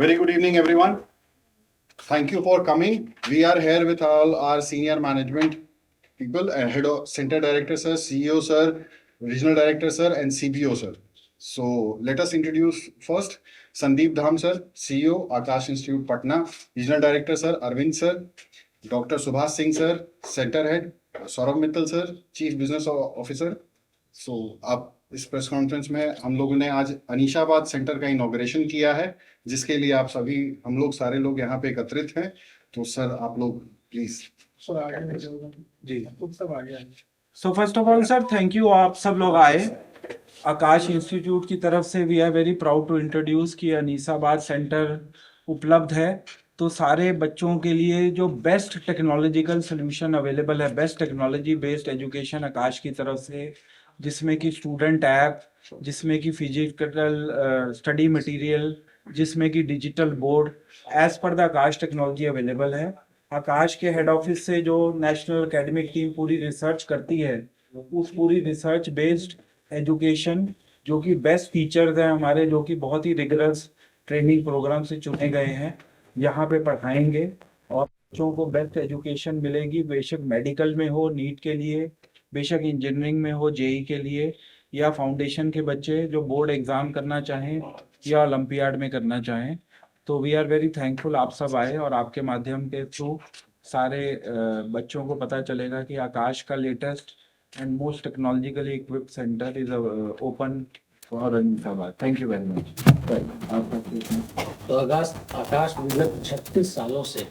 Very good evening, everyone. Thank you for coming. We are here with all our senior management people, head of center director sir, CEO sir, regional director sir, and CBO sir. So let us introduce first Sandeep Dham sir, CEO, Akash Institute Patna, regional director sir, Arvind sir, Dr. Subhash Singh sir, center head, Saurabh Mittal sir, chief business officer. So अब इस press conference में हम लोगों ने आज Anishabad centre का inauguration किया है, जिसके लिए आप सभी हम लोग सारे लोग यहाँ पे एकत्रित हैं. तो सर आप लोग प्लीज जी सब आगे आइए. So first of all sir thank you, आप सब लोग आए. आकाश इंस्टीट्यूट की तरफ से we are very proud to introduce कि अनीसाबाद सेंटर उपलब्ध है. तो सारे बच्चों के लिए जो बेस्ट टेक्नोलॉजिकल सोल्यूशन अवेलेबल है, बेस्ट टेक्नोलॉजी बेस्ड एजुकेशन आकाश की तरफ से, जिसमें कि स्टूडेंट ऐप, जिसमें कि फिजिकल स्टडी मटेरियल, जिसमें कि digital board as per the Aakash technology available है. आकाश के हेड ऑफिस से जो नेशनल एकेडमिक टीम पूरी रिसर्च करती है, उस पूरी रिसर्च बेस्ड एजुकेशन जो कि बेस्ट टीचर्स हैं हमारे, जो कि बहुत ही रिगरस ट्रेनिंग प्रोग्राम से चुने गए हैं, यहाँ पे पढ़ाएंगे और बच्चों को बेस्ट एजुकेशन मिलेगी. बेशक मेडिकल में हो नीट के लिए, बेशक इंजीनियरिंग में हो जेई के लिए, या फाउंडेशन के बच्चे जो बोर्ड एग्जाम करना चाहें या ओलंपियाड में करना चाहें. तो वी आर वेरी थैंकफुल आप सब आए, और आपके माध्यम के थ्रू सारे बच्चों को पता चलेगा कि आकाश का latest and most technologically equipped centre is open for Anisabad. Thank you very much. तो आकाश विगत 36 सालों से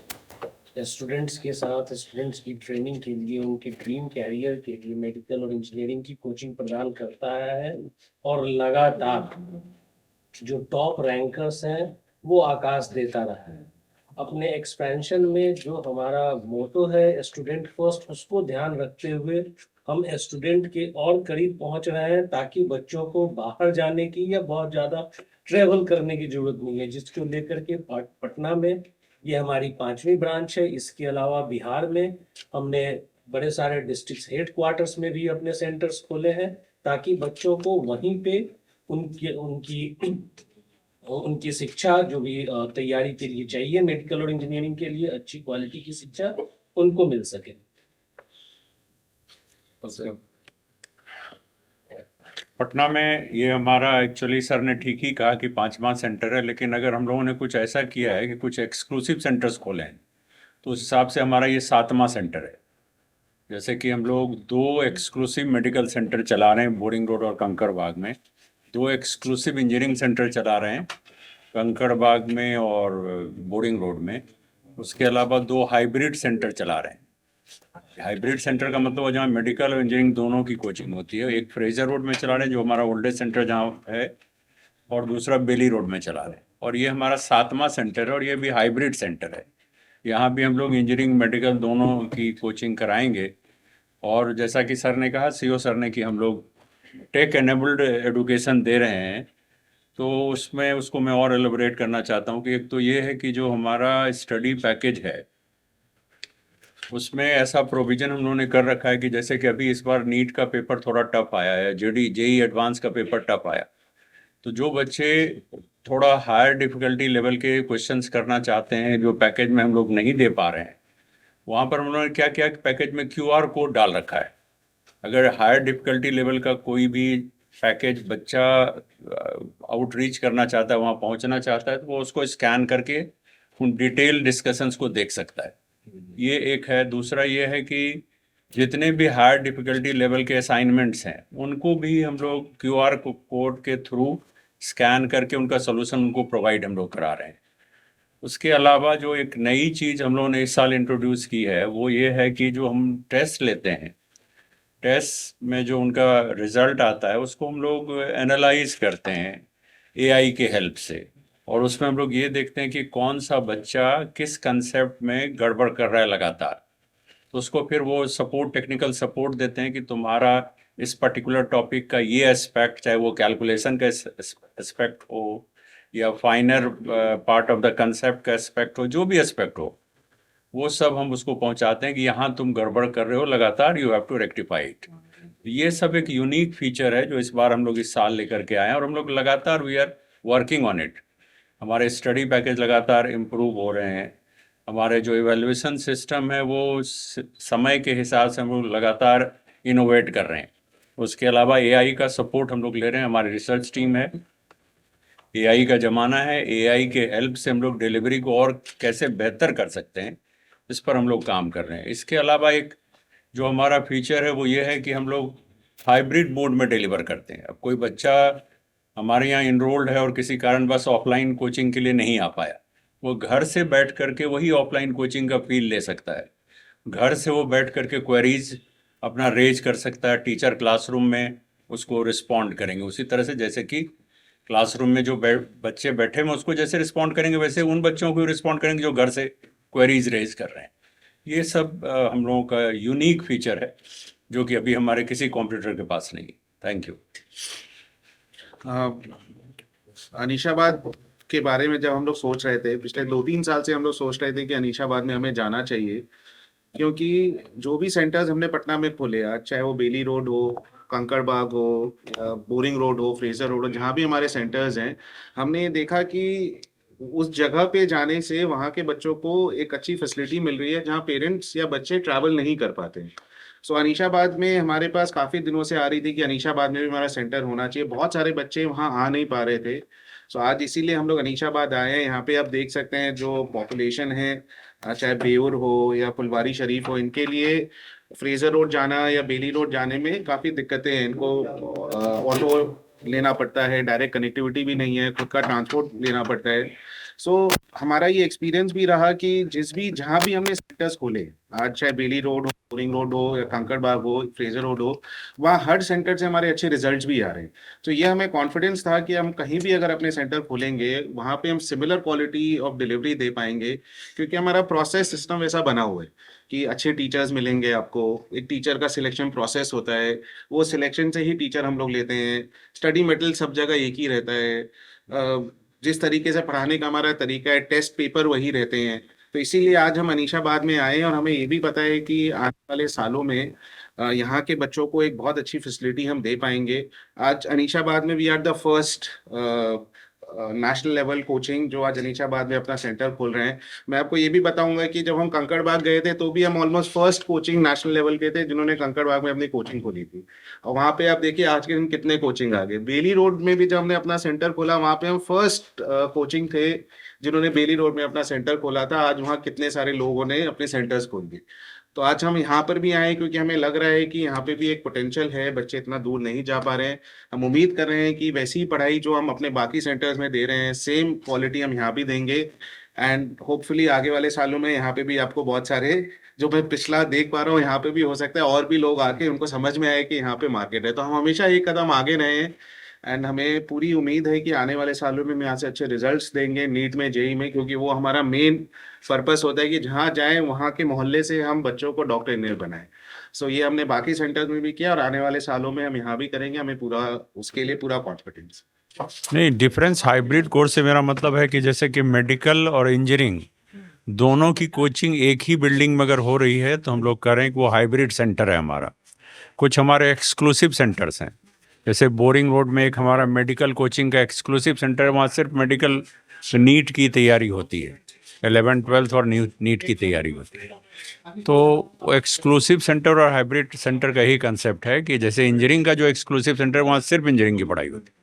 स्टूडेंट्स के साथ स्टूडेंट्स की ट्रेनिंग के लिए, उनके ड्रीम कैरियर के लिए मेडिकल और इंजीनियरिंग की कोचिंग प्रदान करता है, और लगातार जो टॉप रैंकर्स हैं वो आकाश देता रहा है. अपने एक्सपेंशन में जो हमारा मोटो है स्टूडेंट फर्स्ट, उसको ध्यान रखते हुए हम स्टूडेंट के और करीब पहुंच रहे हैं, ताकि बच्चों को बाहर जाने की या बहुत ज़्यादा ट्रेवल करने की जरूरत नहीं है, जिसको लेकर के पटना में ये हमारी 5वीं ब्रांच है. इसके अलावा बिहार में हमने बड़े सारे डिस्ट्रिक्ट हेड क्वार्टर्स में भी अपने सेंटर्स खोले हैं, ताकि बच्चों को वहीं पे उनकी शिक्षा जो भी तैयारी के लिए चाहिए, मेडिकल और इंजीनियरिंग के लिए अच्छी क्वालिटी की शिक्षा उनको मिल सके. पटना में ये हमारा एक्चुअली सर ने ठीक ही कहा कि 5वां सेंटर है, लेकिन अगर हम लोगों ने कुछ ऐसा किया है कि कुछ एक्सक्लूसिव सेंटर्स खोले हैं, तो उस हिसाब से हमारा ये 7वां सेंटर है. जैसे कि हम लोग 2 एक्सक्लूसिव मेडिकल सेंटर चला रहे हैं बोरिंग रोड और कंकड़बाग में, 2 एक्सक्लूसिव इंजीनियरिंग सेंटर चला रहे हैं कंकड़बाग में और बोरिंग रोड में. उसके अलावा 2 हाइब्रिड सेंटर चला रहे हैं. हाइब्रिड सेंटर का मतलब जहाँ मेडिकल और इंजीनियरिंग दोनों की कोचिंग होती है. एक फ्रेजर रोड में चला रहे हैं जो हमारा ओल्डेस्ट सेंटर जहाँ है, और दूसरा बेली रोड में चला रहे हैं. और ये हमारा 7वां सेंटर है, और ये भी हाइब्रिड सेंटर है. यहाँ भी हम लोग इंजीनियरिंग मेडिकल दोनों की कोचिंग कराएंगे. और जैसा कि सर ने कहा, सीओ सर ने, कि हम लोग टेक एनेबल्ड एडुकेशन दे रहे हैं, तो उसमें उसको मैं और एलिबरेट करना चाहता हूँ कि एक तो ये है कि जो हमारा स्टडी पैकेज है उसमें ऐसा प्रोविज़न हम लोगों ने कर रखा है कि जैसे कि अभी इस बार नीट का पेपर थोड़ा टफ आया है, जेई एडवांस का पेपर टफ आया, तो जो बच्चे थोड़ा हायर डिफ़िकल्टी लेवल के क्वेश्चंस करना चाहते हैं, जो पैकेज में हम लोग नहीं दे पा रहे हैं, वहाँ पर हम लोगों ने क्या किया कि पैकेज में QR कोड डाल रखा है. अगर हायर डिफ़िकल्टी लेवल का कोई भी पैकेज बच्चा आउटरीच करना चाहता है, वहाँ पहुँचना चाहता है, तो वो उसको स्कैन करके उन डिटेल डिस्कशंस को देख सकता है. ये एक है. दूसरा ये है कि जितने भी हायर डिफ़िकल्टी लेवल के असाइनमेंट्स हैं, उनको भी हम लोग QR कोड के थ्रू स्कैन करके उनका सोल्यूशन उनको प्रोवाइड हम लोग करा रहे हैं. उसके अलावा जो एक नई चीज़ हम लोगों ने इस साल इंट्रोड्यूस की है, वो ये है कि जो हम टेस्ट लेते हैं, टेस्ट में जो उनका रिज़ल्ट आता है उसको हम लोग एनालाइज करते हैं AI के हेल्प से, और उसमें हम लोग ये देखते हैं कि कौन सा बच्चा किस कंसेप्ट में गड़बड़ कर रहा है लगातार. तो उसको फिर वो सपोर्ट, टेक्निकल सपोर्ट देते हैं कि तुम्हारा इस पर्टिकुलर टॉपिक का ये एस्पेक्ट, चाहे वो कैलकुलेशन का एस्पेक्ट हो या फाइनर पार्ट ऑफ द कंसेप्ट का एस्पेक्ट हो, जो भी एस्पेक्ट हो, वो सब हम उसको पहुंचाते हैं कि यहाँ तुम गड़बड़ कर रहे हो लगातार, you have to rectify it. ये सब एक यूनिक फीचर है जो इस बार हम लोग इस साल लेकर के आए हैं, और हम लोग लगातार we are working on it. हमारे स्टडी पैकेज लगातार इम्प्रूव हो रहे हैं, हमारे जो इवैल्यूएशन सिस्टम है वो समय के हिसाब से हम लोग लगातार इनोवेट कर रहे हैं। उसके अलावा एआई का सपोर्ट हम लोग ले रहे हैं, हमारी रिसर्च टीम है, एआई का ज़माना है, एआई के हेल्प से हम लोग डिलीवरी को और कैसे बेहतर कर सकते हैं इस पर हम लोग काम कर रहे हैं। इसके अलावा एक जो हमारा फीचर है वो ये है कि हम लोग हाइब्रिड मोड में डिलीवर करते हैं। अब कोई बच्चा हमारे यहाँ इनरोल्ड है और किसी कारणवश ऑफलाइन कोचिंग के लिए नहीं आ पाया, वो घर से बैठ करके वही ऑफलाइन कोचिंग का फील ले सकता है। घर से वो बैठ करके क्वेरीज अपना रेज कर सकता है, टीचर क्लासरूम में उसको रिस्पॉन्ड करेंगे उसी तरह से जैसे कि क्लासरूम में जो बच्चे बैठे हैं उसको जैसे रिस्पॉन्ड करेंगे वैसे उन बच्चों को रिस्पॉन्ड करेंगे जो घर से क्वेरीज रेज कर रहे हैं। ये सब हम लोगों का यूनिक फीचर है जो कि अभी हमारे किसी कॉम्पिटिटर के पास नहीं है। Thank you. अनीशाबाद के बारे में जब हम लोग सोच रहे थे, पिछले 2-3 साल से हम लोग सोच रहे थे कि अनीशाबाद में हमें जाना चाहिए, क्योंकि जो भी सेंटर्स हमने पटना में खोले, आज चाहे वो बेली रोड हो, कंकड़बाग हो, बोरिंग रोड हो, फ्रेजर रोड हो, जहाँ भी हमारे सेंटर्स हैं, हमने देखा कि उस जगह पे जाने से वहाँ के बच्चों को एक अच्छी फैसिलिटी मिल रही है जहाँ पेरेंट्स या बच्चे ट्रैवल नहीं कर पाते। सो अनीशाबाद में हमारे पास काफ़ी दिनों से आ रही थी कि अनीशाबाद में भी हमारा सेंटर होना चाहिए। बहुत सारे बच्चे वहाँ आ नहीं पा रहे थे, सो आज इसीलिए हम लोग अनीशाबाद आए हैं। यहाँ पे आप देख सकते हैं जो पॉपुलेशन है, चाहे बेउर हो या फुलवारी शरीफ हो, इनके लिए फ्रेजर रोड जाना या बेली रोड जाने में काफ़ी दिक्कतें हैं। इनको ऑटो लेना पड़ता है, डायरेक्ट कनेक्टिविटी भी नहीं है, खुद का ट्रांसपोर्ट लेना पड़ता है। सो हमारा ये एक्सपीरियंस भी रहा कि जहाँ भी हमने सेंटर्स खोले, आज चाहे बेली रोड हो, बोरिंग रोड हो या कंकड़बाग हो, फ्रेजर रोड हो, वहाँ हर सेंटर से हमारे अच्छे रिजल्ट्स भी आ रहे हैं। तो ये हमें कॉन्फिडेंस था कि हम कहीं भी अगर अपने सेंटर खोलेंगे वहाँ पे हम सिमिलर क्वालिटी ऑफ डिलीवरी दे पाएंगे, क्योंकि हमारा प्रोसेस सिस्टम वैसा बना हुआ है कि अच्छे टीचर्स मिलेंगे आपको। एक टीचर का सिलेक्शन प्रोसेस होता है, वो सिलेक्शन से ही टीचर हम लोग लेते हैं। स्टडी मटेरियल सब जगह एक ही रहता है, जिस तरीके से पढ़ाने का हमारा तरीका है, टेस्ट पेपर वही रहते हैं। तो इसीलिए आज हम अनीशाबाद में आए और हमें ये भी पता है कि आने वाले सालों में यहाँ के बच्चों को एक बहुत अच्छी फैसिलिटी हम दे पाएंगे। आज अनीशाबाद में we are the first national level coaching जो आज अनीशाबाद में अपना सेंटर खोल रहे हैं। मैं आपको ये भी बताऊंगा कि जब हम कंकड़बाग गए थे तो भी हम almost first coaching national level के थे जिन्होंने कंकड़बाग में अपनी कोचिंग खोली थी। और वहाँ पे आप देखिए आज के दिन कितने कोचिंग आ गए। बेली रोड में भी जब हमने अपना सेंटर खोला, वहाँ पे हम फर्स्ट कोचिंग थे जिन्होंने बेली रोड में अपना सेंटर खोला था। आज वहाँ कितने सारे लोगों ने अपने सेंटर्स खोल दिए। तो आज हम यहाँ पर भी आए क्योंकि हमें लग रहा है कि यहाँ पे भी एक पोटेंशियल है, बच्चे इतना दूर नहीं जा पा रहे हैं। हम उम्मीद कर रहे हैं कि वैसी ही पढ़ाई जो हम अपने बाकी सेंटर्स में दे रहे हैं, सेम क्वालिटी हम यहाँ भी देंगे। एंड होपफुली आगे वाले सालों में यहाँ पे भी आपको बहुत सारे, जो मैं पिछला देख पा रहा हूँ, यहाँ पे भी हो सकता है और भी लोग आके उनको समझ में आए कि यहाँ पे मार्केट है। तो हम हमेशा एक कदम आगे रहे हैं एंड हमें पूरी उम्मीद है कि आने वाले सालों में हम यहाँ से अच्छे रिजल्ट्स देंगे नीट में, जेई में, क्योंकि वो हमारा मेन पर्पस होता है कि जहाँ जाएं वहाँ के मोहल्ले से हम बच्चों को डॉक्टर इंजीनियर बनाएं। सो ये हमने बाकी सेंटर्स में भी किया और आने वाले सालों में हम यहाँ भी करेंगे। हमें पूरा उसके लिए पूरा कॉन्फिडेंस। नहीं, डिफरेंस हाइब्रिड कोर्स से मेरा मतलब है कि जैसे कि मेडिकल और इंजीनियरिंग दोनों की कोचिंग एक ही बिल्डिंग में अगर हो रही है तो हम लोग कह रहे हैं कि वो हाइब्रिड सेंटर है हमारा। कुछ हमारे एक्सक्लूसिव सेंटर्स हैं, जैसे बोरिंग रोड में एक हमारा मेडिकल कोचिंग का एक्सक्लूसिव सेंटर है, वहाँ सिर्फ मेडिकल नीट की तैयारी होती है, 11th 12th और नीट की तैयारी होती है। तो एक्सक्लूसिव सेंटर और हाइब्रिड सेंटर का ही कंसेप्ट है कि जैसे इंजीनियरिंग का जो एक्सक्लूसिव सेंटर, वहाँ सिर्फ इंजीनियरिंग की पढ़ाई होती है।